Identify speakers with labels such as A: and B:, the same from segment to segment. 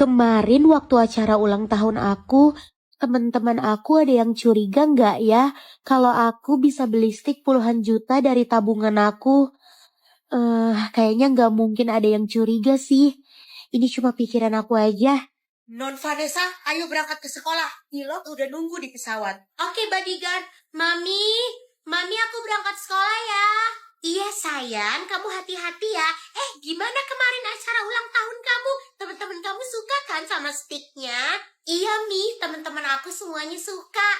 A: Kemarin waktu acara ulang tahun aku, teman-teman aku ada yang curiga nggak ya kalau aku bisa beli stik puluhan juta dari tabungan aku? Kayaknya nggak mungkin ada yang curiga sih. Ini cuma pikiran aku aja.
B: Non Vanessa, ayo berangkat ke sekolah. Pilot udah nunggu di pesawat. Oke, bodyguard. Mami aku berangkat sekolah ya. Iya sayang, kamu hati-hati ya. Gimana kemarin acara ulang tahun kamu? Teman-teman kamu suka kan sama sticknya? Iya Mi, teman-teman aku semuanya suka.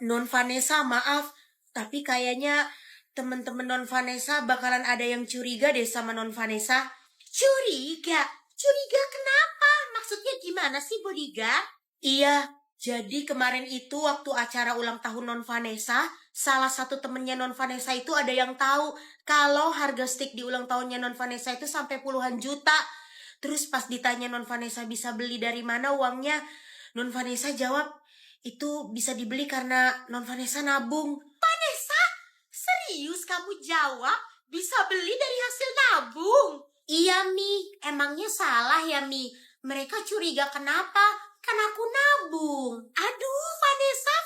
B: Non Vanessa, maaf. Tapi kayaknya teman-teman Non Vanessa bakalan ada yang curiga deh sama Non Vanessa. Curiga? Curiga kenapa? Maksudnya gimana sih, bodyguard? Iya, jadi kemarin itu waktu acara ulang tahun Non Vanessa, salah satu temennya Non Vanessa itu ada yang tahu kalau harga stick di ulang tahunnya Non Vanessa itu sampai puluhan juta. Terus pas ditanya Non Vanessa bisa beli dari mana uangnya, Non Vanessa jawab, itu bisa dibeli karena Non Vanessa nabung. Vanessa, serius kamu jawab bisa beli dari hasil nabung? Iya Mi, emangnya salah ya Mi? Mereka curiga kenapa? Kan aku nabung. Aduh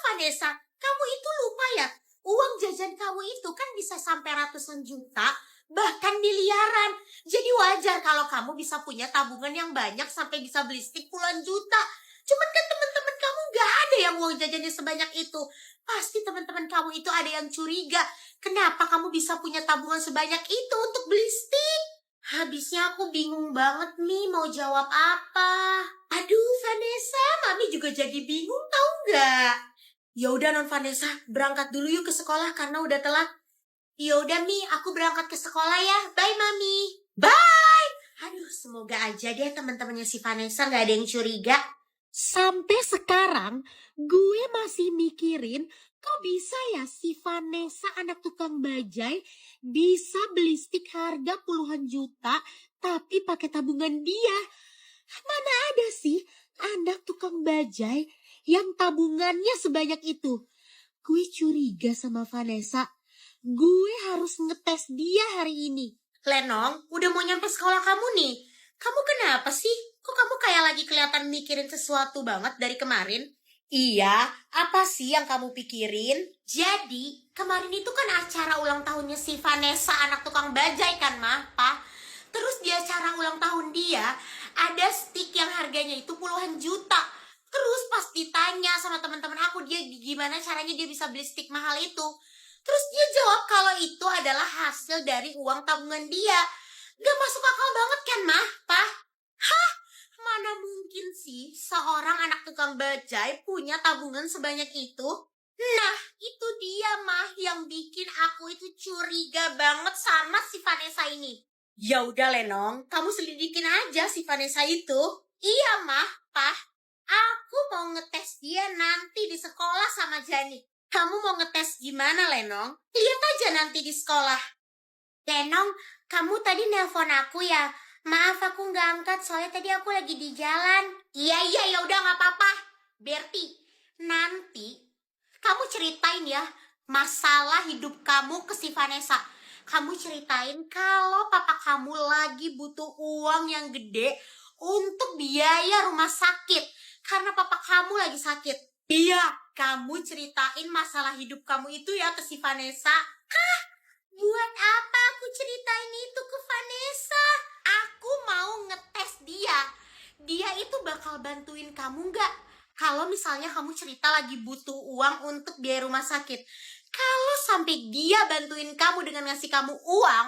B: Vanessa, kamu itu lupa ya? Uang jajan kamu itu kan bisa sampai ratusan juta, bahkan miliaran. Jadi wajar kalau kamu bisa punya tabungan yang banyak sampai bisa beli stik puluhan juta. Cuman kan teman-teman kamu gak ada yang uang jajannya sebanyak itu. Pasti teman-teman kamu itu ada yang curiga. Kenapa kamu bisa punya tabungan sebanyak itu untuk beli stik? Habisnya aku bingung banget nih mau jawab apa. Aduh Vanessa, Mami juga jadi bingung tau gak? Ya udah Non Vanessa, berangkat dulu yuk ke sekolah karena udah telat. Ya udah Mi, aku berangkat ke sekolah ya. Bye Mami. Bye. Aduh, semoga aja deh teman-temannya si Vanessa gak ada yang curiga.
A: Sampai sekarang gue masih mikirin kok bisa ya si Vanessa anak tukang bajai bisa beli stik harga puluhan juta tapi pakai tabungan dia. Mana ada sih anak tukang bajai yang tabungannya sebanyak itu? Gue curiga sama Vanessa. Gue harus ngetes dia hari ini.
B: Lenong, udah mau nyampe sekolah kamu nih. Kamu kenapa sih? Kok kamu kayak lagi kelihatan mikirin sesuatu banget dari kemarin? Iya, apa sih yang kamu pikirin? Jadi, kemarin itu kan acara ulang tahunnya si Vanessa, anak tukang bajai kan, Ma, Pa? Terus di acara ulang tahun dia, ada stick yang harganya itu puluhan juta. Terus pas ditanya sama teman-teman aku, dia gimana caranya dia bisa beli stick mahal itu. Terus dia jawab kalau itu adalah hasil dari uang tabungan dia. Gak masuk akal banget kan, Mah? Pah? Hah? Mana mungkin sih seorang anak tukang bajai punya tabungan sebanyak itu? Nah, itu dia, Mah, yang bikin aku itu curiga banget sama si Vanessa ini. Ya udah, Lenong, kamu selidikin aja si Vanessa itu. Iya, Mah, Pah. Aku mau ngetes dia nanti di sekolah sama Jani. Kamu mau ngetes gimana, Lenong? Lihat aja nanti di sekolah. Lenong, kamu tadi nelpon aku ya? Maaf aku nggak angkat soalnya tadi aku lagi di jalan. Iya, ya udah nggak apa-apa. Berti, nanti kamu ceritain ya masalah hidup kamu ke si Vanessa. Kamu ceritain kalau papa kamu lagi butuh uang yang gede untuk biaya rumah sakit. Karena papa kamu lagi sakit. Iya, kamu ceritain masalah hidup kamu itu ya ke si Vanessa. Hah? Buat apa aku ceritain itu ke Vanessa? Aku mau ngetes dia. Dia itu bakal bantuin kamu nggak? Kalau misalnya kamu cerita lagi butuh uang untuk biaya rumah sakit. Kalau sampai dia bantuin kamu dengan ngasih kamu uang,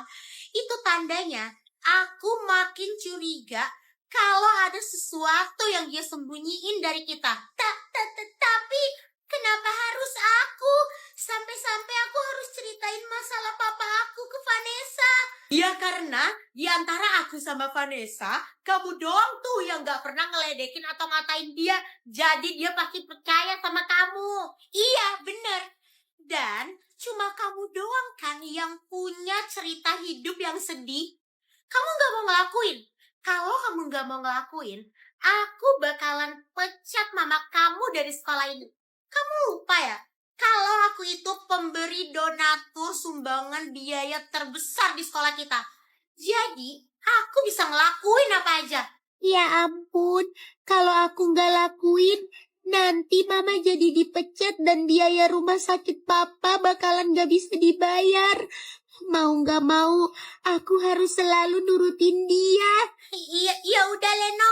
B: itu tandanya aku makin curiga kalau ada sesuatu yang dia sembunyiin dari kita. Tapi kenapa harus aku? Sampai-sampai aku harus ceritain masalah papa aku ke Vanessa. Ya karena di antara aku sama Vanessa, kamu doang tuh yang gak pernah ngeledekin atau ngatain dia. Jadi dia pasti percaya sama kamu. Iya bener. Dan cuma kamu doang kan yang punya cerita hidup yang sedih. Kamu gak mau ngelakuin. Kalau kamu gak mau ngelakuin, aku bakalan pecat mama kamu dari sekolah ini. Kamu lupa ya? Kalau aku itu pemberi donatur sumbangan biaya terbesar di sekolah kita. Jadi, aku bisa ngelakuin apa aja.
A: Ya ampun, kalau aku nggak lakuin, nanti mama jadi dipecat dan biaya rumah sakit papa bakalan nggak bisa dibayar. Mau nggak mau, aku harus selalu nurutin dia.
B: Iya, iya udah Leno.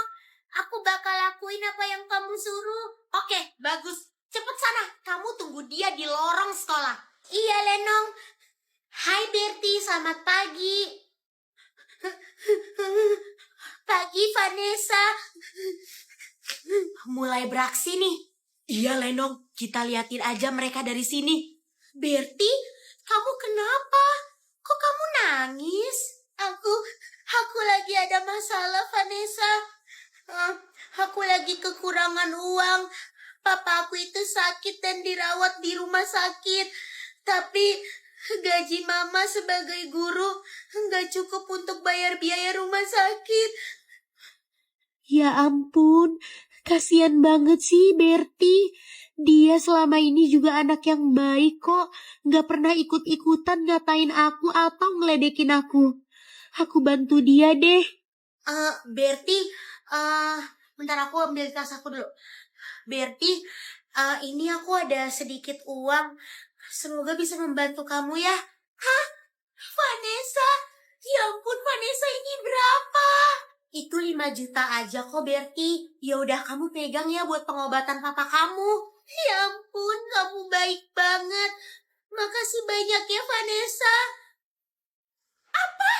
B: Aku bakal lakuin apa yang kamu suruh. Oke, bagus. Cepet sana, kamu tunggu dia di lorong sekolah. Iya Lenong. Hai Bertie, selamat pagi. Pagi Vanessa. Mulai beraksi nih. Iya Lenong, kita liatin aja mereka dari sini. Bertie, kamu kenapa? Kok kamu nangis? Aku lagi ada masalah Vanessa. Aku lagi kekurangan uang. Papa aku itu sakit dan dirawat di rumah sakit. Tapi gaji mama sebagai guru nggak cukup untuk bayar biaya rumah sakit.
A: Ya ampun, kasihan banget sih Bertie. Dia selama ini juga anak yang baik kok. Gak pernah ikut-ikutan ngatain aku atau ngeledekin aku. Aku bantu dia deh.
B: Bertie, bentar aku ambil tas aku dulu. Bertie, ini aku ada sedikit uang. Semoga bisa membantu kamu ya. Hah? Vanessa? Ya ampun Vanessa, ini berapa? Itu 5 juta aja kok Bertie. Ya udah kamu pegang ya buat pengobatan papa kamu. Ya ampun, kamu baik banget. Makasih banyak ya Vanessa. Apa?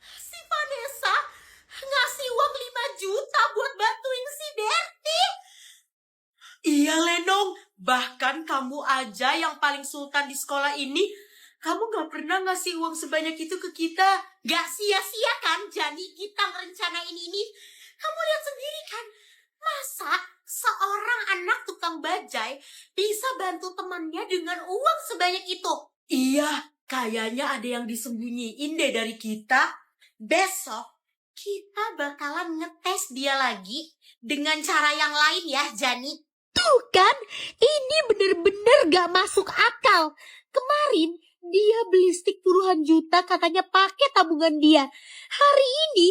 B: Si Vanessa ngasih uang 5 juta buat bantuin si Bertie? Iya Lenong, bahkan kamu aja yang paling sultan di sekolah ini, kamu gak pernah ngasih uang sebanyak itu ke kita. Gak sia-sia kan Jani kita ngerencanain ini. Kamu lihat sendiri kan, masa seorang anak tukang bajai bisa bantu temannya dengan uang sebanyak itu? Iya, kayaknya ada yang disembunyiin deh dari kita. Besok kita bakalan ngetes dia lagi dengan cara yang lain ya Jani.
A: Tuh kan, ini bener-bener gak masuk akal. Kemarin dia beli stik puluhan juta katanya pakai tabungan dia. Hari ini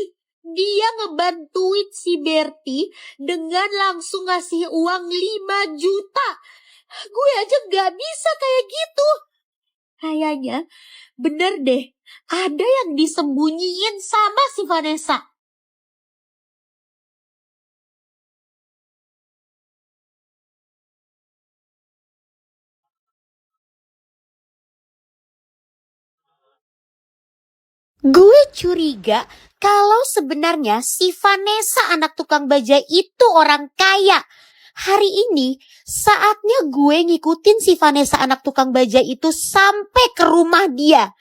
A: dia ngebantuin si Bertie dengan langsung ngasih uang 5 juta. Gue aja gak bisa kayak gitu. Kayaknya bener deh, ada yang disembunyiin sama si Vanessa. Gue curiga kalau sebenarnya si Vanessa anak tukang bajai itu orang kaya. Hari ini saatnya gue ngikutin si Vanessa anak tukang bajai itu sampai ke rumah dia.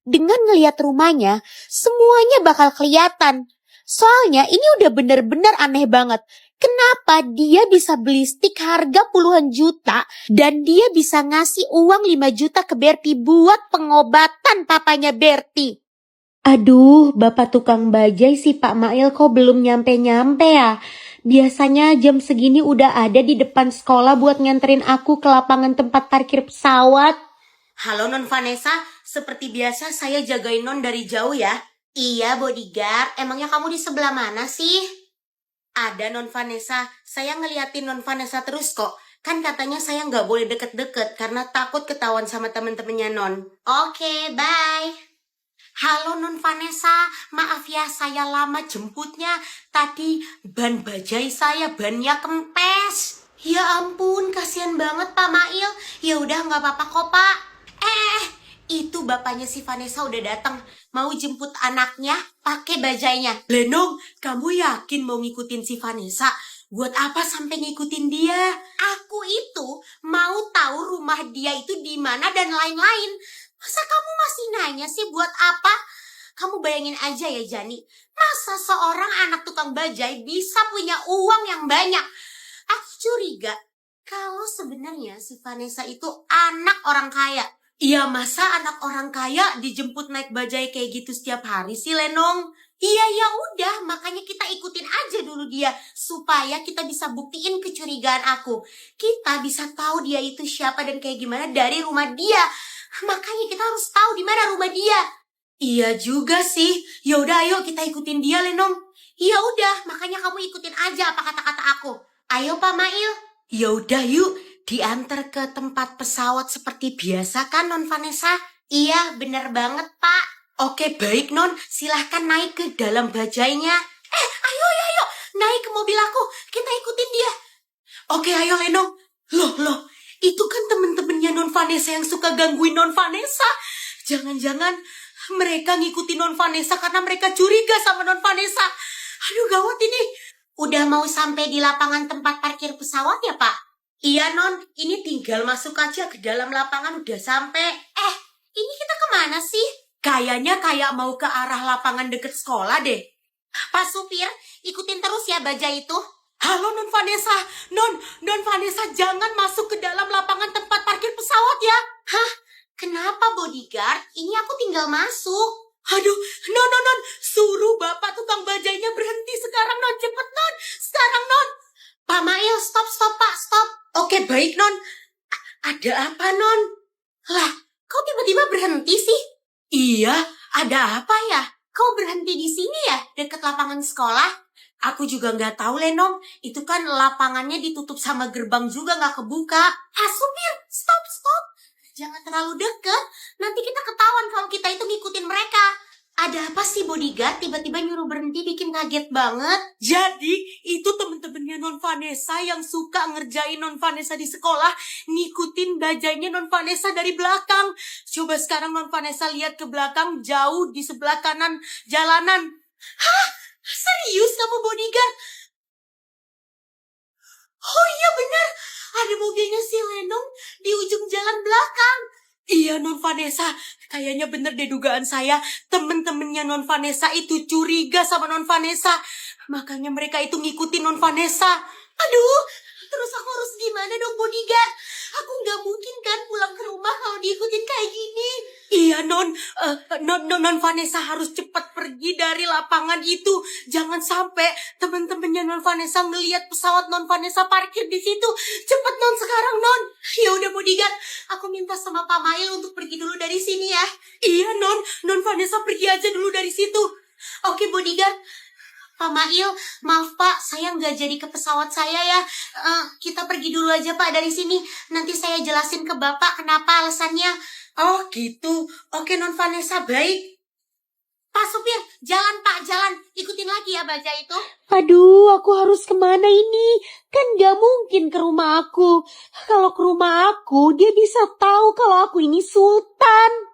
A: Dengan ngeliat rumahnya, semuanya bakal kelihatan. Soalnya ini udah bener-bener aneh banget. Kenapa dia bisa beli stik harga puluhan juta dan dia bisa ngasih uang 5 juta ke Bertie buat pengobatan papanya Bertie? Aduh, Bapak tukang bajai si Pak Mail kok belum nyampe-nyampe ya? Biasanya jam segini udah ada di depan sekolah buat nganterin aku ke lapangan tempat parkir pesawat.
B: Halo Non Vanessa, seperti biasa saya jagain Non dari jauh ya. Iya bodyguard, emangnya kamu di sebelah mana sih? Ada Non Vanessa, saya ngeliatin Non Vanessa terus kok. Kan katanya saya nggak boleh deket-deket karena takut ketahuan sama temen-temennya Non. Oke, bye. Halo Non Vanessa, maaf ya saya lama jemputnya. Tadi ban bajai saya bannya kempes. Ya ampun, kasihan banget Pak Mail. Ya udah nggak apa-apa kok Pak. Itu bapaknya si Vanessa udah datang. Mau jemput anaknya pakai bajainya. Lenong, kamu yakin mau ngikutin si Vanessa? Buat apa sampai ngikutin dia? Aku itu mau tahu rumah dia itu di mana dan lain-lain. Masa kamu masih nanya sih buat apa? Kamu bayangin aja ya Jani, masa seorang anak tukang bajai bisa punya uang yang banyak? Aku curiga kalau sebenarnya si Vanessa itu anak orang kaya. Iya, masa anak orang kaya dijemput naik bajai kayak gitu setiap hari sih Lenong? Iya ya udah, makanya kita ikutin aja dulu dia supaya kita bisa buktiin kecurigaan aku. Kita bisa tahu dia itu siapa dan kayak gimana dari rumah dia. Makanya kita harus tahu di mana rumah dia. Iya juga sih. Ya udah ayo kita ikutin dia, Lenong. Ya udah, makanya kamu ikutin aja apa kata-kata aku. Ayo Pak Mail. Ya udah yuk, diantar ke tempat pesawat seperti biasa kan Non Vanessa? Iya, bener banget Pak. Oke baik Non, silahkan naik ke dalam bajainya. Ayo, naik ke mobil aku. Kita ikutin dia. Oke ayo Lenong. Loh, itu kan temen-temennya Non Vanessa yang suka gangguin Non Vanessa. Jangan-jangan mereka ngikutin Non Vanessa karena mereka curiga sama Non Vanessa. Aduh gawat ini. Udah mau sampai di lapangan tempat parkir pesawat ya Pak? Iya Non, ini tinggal masuk aja ke dalam lapangan udah sampai. Ini kita kemana sih? Kayaknya kayak mau ke arah lapangan deket sekolah deh. Pak supir, ikutin terus ya bajai itu. Halo Non Vanessa, Non Vanessa jangan masuk ke dalam lapangan tempat parkir pesawat ya. Hah? Kenapa bodyguard? Ini aku tinggal masuk. Aduh, Non, suruh bapak tukang bajainya berhenti sekarang Non, cepet Non, sekarang Non. Pak Mail, stop Pak, stop. Oke baik Non. Ada apa Non? Lah, kau tiba-tiba berhenti sih? Iya, ada apa ya? Kau berhenti di sini ya, dekat lapangan sekolah? Aku juga nggak tahu Lenong, itu kan lapangannya ditutup sama gerbang juga nggak kebuka. Supir, stop. Jangan terlalu deket, nanti kita ketahuan kalau kita itu ngikutin mereka. Ada apa sih bodyguard tiba-tiba nyuruh berhenti bikin kaget banget? Jadi itu temen-temennya Non Vanessa yang suka ngerjain Non Vanessa di sekolah, ngikutin bajainya Non Vanessa dari belakang. Coba sekarang Non Vanessa lihat ke belakang jauh di sebelah kanan jalanan. Hah? Serius kamu bodyguard? Oh iya benar, ada mobilnya si Lenong di ujung jalan belakang. Iya Non Vanessa, kayaknya bener deh dugaan saya. Temen-temennya Non Vanessa itu curiga sama Non Vanessa. Makanya mereka itu ngikutin Non Vanessa. Aduh, terus aku harus gimana dong bodyguard? Aku nggak mungkin kan pulang ke rumah kalau diikutin kayak gini. Iya Non Vanessa harus cepat pergi dari lapangan itu. Jangan sampai temen-temennya Non Vanessa ngelihat pesawat Non Vanessa parkir di situ. Cepet Non sekarang Non. Ya udah bodyguard, aku minta sama Pak Mail untuk pergi dulu dari sini ya. Iya Non Vanessa pergi aja dulu dari situ. Oke bodyguard. Pak Mail, maaf Pak, saya nggak jadi ke pesawat saya ya. Kita pergi dulu aja Pak dari sini. Nanti saya jelasin ke Bapak kenapa alasannya. Oh gitu. Oke Non Vanessa, baik. Pak supir, jalan Pak, jalan. Ikutin lagi ya baja itu.
A: Aduh, aku harus kemana ini? Kan gak mungkin ke rumah aku. Kalau ke rumah aku, dia bisa tahu kalau aku ini Sultan.